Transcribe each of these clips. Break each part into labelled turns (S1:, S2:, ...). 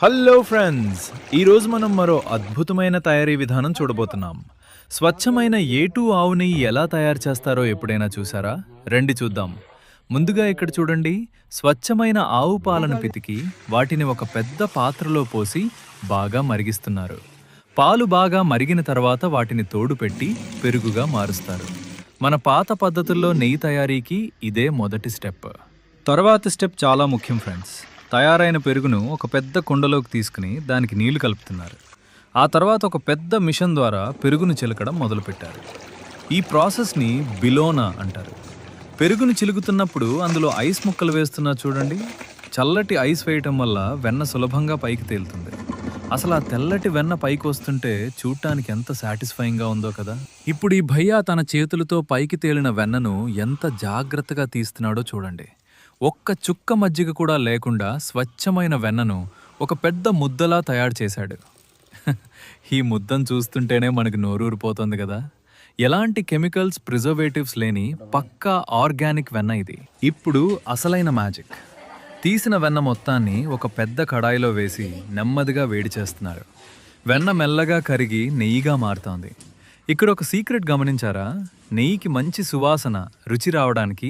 S1: Hello friends, ఈరోజు మనం మరో అద్భుతమైన తయారీ విధానం చూడబోతున్నాం. స్వచ్ఛమైన ఏ2 ఆవు నెయ్యి ఎలా తయారు చేస్తారో ఎప్పుడైనా చూసారా? రండి చూద్దాం. ముందుగా ఇక్కడ చూడండి, స్వచ్ఛమైన ఆవు పాలను పితికి వాటిని ఒక పెద్ద పాత్రలో పోసి బాగా మరిగిస్తున్నారు. పాలు బాగా మరిగిన తర్వాత వాటిని తోడు పెట్టి పెరుగుగా మారుస్తారు. మన పాత పద్ధతుల్లో నెయ్యి తయారీకి ఇదే మొదటి స్టెప్. తర్వాతి స్టెప్ చాలా ముఖ్యం ఫ్రెండ్స్. తయారైన పెరుగును ఒక పెద్ద కుండలోకి తీసుకుని దానికి నీళ్లు కలుపుతున్నారు. ఆ తర్వాత ఒక పెద్ద మిషన్ ద్వారా పెరుగును చిలకడం మొదలుపెట్టారు. ఈ ప్రాసెస్ని బిలోనా అంటారు. పెరుగును చిలుకుతున్నప్పుడు అందులో ఐస్ ముక్కలు వేస్తున్నా చూడండి. చల్లటి ఐస్ వేయటం వల్ల వెన్న సులభంగా పైకి తేలుతుంది. అసలు ఆ తెల్లటి వెన్న పైకి వస్తుంటే చూడటానికి ఎంత సాటిస్ఫైయింగ్గా ఉందో కదా. ఇప్పుడు ఈ భయ్యా తన చేతులతో పైకి తేలిన వెన్నను ఎంత జాగ్రత్తగా తీస్తున్నాడో చూడండి. ఒక్క చుక్క మజ్జిగ కూడా లేకుండా స్వచ్ఛమైన వెన్నను ఒక పెద్ద ముద్దలా తయారు చేశాడు. ఈ ముద్దను చూస్తుంటేనే మనకు నోరూరిపోతుంది కదా. ఎలాంటి కెమికల్స్, ప్రిజర్వేటివ్స్ లేని పక్కా ఆర్గానిక్ వెన్న ఇది. ఇప్పుడు అసలైన మ్యాజిక్. తీసిన వెన్న మొత్తాన్ని ఒక పెద్ద కడాయిలో వేసి నెమ్మదిగా వేడి చేస్తున్నారు. వెన్న మెల్లగా కరిగి నెయ్యిగా మారుతోంది. ఇక్కడ ఒక సీక్రెట్ గమనించారా? నెయ్యికి మంచి సువాసన, రుచి రావడానికి,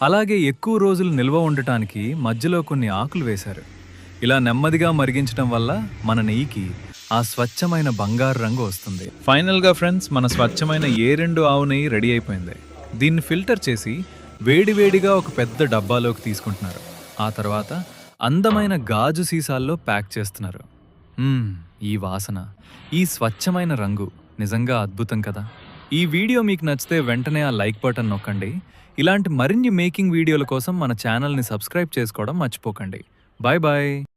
S1: అలాగే ఎక్కువ రోజులు నిల్వ ఉండటానికి మధ్యలో కొన్ని ఆకులు వేశారు. ఇలా నెమ్మదిగా మరిగించడం వల్ల మన నెయ్యికి ఆ స్వచ్ఛమైన బంగారు రంగు వస్తుంది. ఫైనల్గా ఫ్రెండ్స్, మన స్వచ్ఛమైన ఏ2 ఆవు నెయ్యి రెడీ అయిపోయింది. దీన్ని ఫిల్టర్ చేసి వేడివేడిగా ఒక పెద్ద డబ్బాలోకి తీసుకుంటున్నారు. ఆ తర్వాత అందమైన గాజు సీసాల్లో ప్యాక్ చేస్తున్నారు. ఈ వాసన, ఈ స్వచ్ఛమైన రంగు నిజంగా అద్భుతం కదా. ఈ వీడియో మీకు నచ్చితే వెంటనే ఆ లైక్ బటన్ నొక్కండి. ఇలాంటి మరిన్ని మేకింగ్ వీడియోల కోసం మన ఛానల్ని సబ్స్క్రైబ్ చేసుకోవడం మర్చిపోకండి. Bye bye.